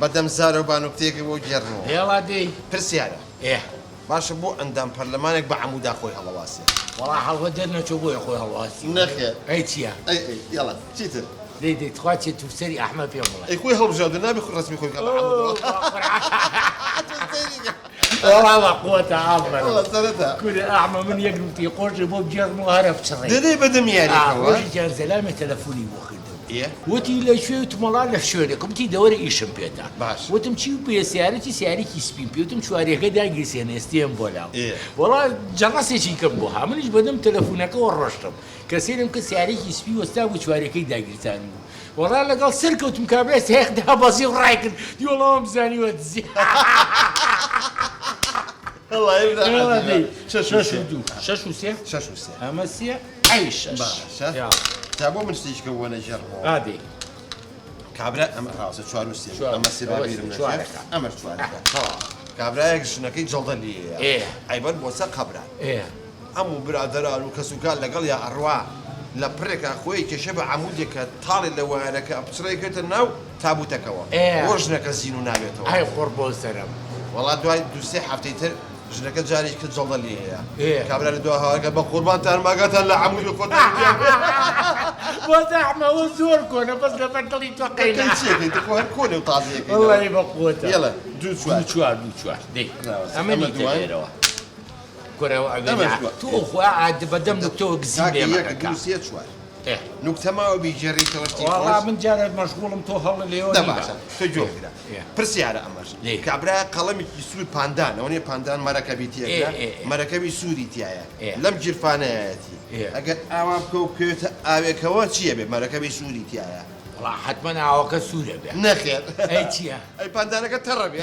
بەدەم زارە و بانوکتێکی بۆ گێڕنەوە هێڵا دەی پرسیارە باشە بۆ ئەندام پەرلەمانێک بە عەموودا خۆی هەڵەواسێ وەڵا هەڵوە دەرنەچوو بۆیە خۆی هەڵواسی نەخێر ئەی چییە؟ یاڵا چیتر دەی دەی تخوا چێت تو سەری ئەحمەد پێم بڵێ ئەی خۆی هەڵبژاردە نابێ خۆی ڕسمی خۆی بکە بە عەموودەوە وەڵا قووەتە ئاڵمەرە وەڵا سەرەتا کوورە ئەحمە من یەک نوتی قۆژێ بۆ بجێڕم و هەرە بچڕێ دەدەی بەدەم یاریەکەوە ڕۆژی جار زەلامێ تەلەفۆنی بۆ کردم وتی لە شوێ وتمەڵا لە شوێنێکم تی دەوەرە ئیشم پێدا باش وتم چی و پێ سیارەتی سیارێکی سپین پێوتم چوارەکە داگیرسێنە ئێستێم بۆ لاو وەڵا جەڕاستێکی کەم بۆ ها منیش بەدەم تەلەفۆنەکەەوە ڕۆشتم کە سێرم کە سیارێکی سپی وەستا بوو چوارەکەی داگیرتان بوو وەڵا لەگەڵ سەرکەوتم کابرای سێخدا بەزی و ڕای کرد دیوەڵەوەم بزانیوە دزی شەش و سێ ئەمە سێ ئەی شەش تا بۆ من شتێککە وە نەژێڕەوە ئادەی کابرا ئەمە ڕاستە چوار و سێ ئەمە سێ باگیرم ئەمە چوارەکە کابرایەک ژنەکەی جەڵدە لێیە ئەیبەر بۆ سەر قەبران هەموو برادەران و کەسوکان لەگەڵ یا ئەڕوا لە پرێکا خۆی کێشە بە عەموودێکە تاڵی لە وایەرەکە ئەپچڕێکێتە ناو تابوتەکەەوە بۆ ژنەکە زین و نابێتەوە ئای خۆر بۆ سەرم وەڵا دوای دوسێ هەفتەی تر ژنەکە جارێک کرد جەڵدە لێیە کابرا لە دو هاوارەکە بە قوربانتان ماگاتان لە عەموود و خۆتان بۆ زەحمەوە زۆر کۆنە بەس لەبەر دڵی تۆ قەینا چێکەی تۆ هەر کۆنێ و تازەیەکەی وەڵی بە قووەتە یەڵە دوو چوار دەی ئەمە نیتەێرەوە کورەوە ئەگەر تۆ خوا عاد بەدەم دکتۆ گزی لێمەکە سێ چوار نوکتەماوە بیجێڕیتەوە شتی وەڵا من جارێک مەشغوڵم تۆ هەڵە لێەوە باشە تۆ جۆگرا پرسیارە ئەمەش کابرا قەڵەمێکی سوور پاندان ئەوە نیە پاندان مەرەکەبیتیەکە مەرەکەبی سووری تایە لەم گیرفانایەتی ئەگەر ئاوا بکە و بکەوێتە ئاوێکەوە چییە بێ مەرەکەبی سووری تایە وڵا حتمما ئاوەکە سوورە بێ نەخێر ئەی چییە؟ ئەی پاندانەکە تەڕە بێ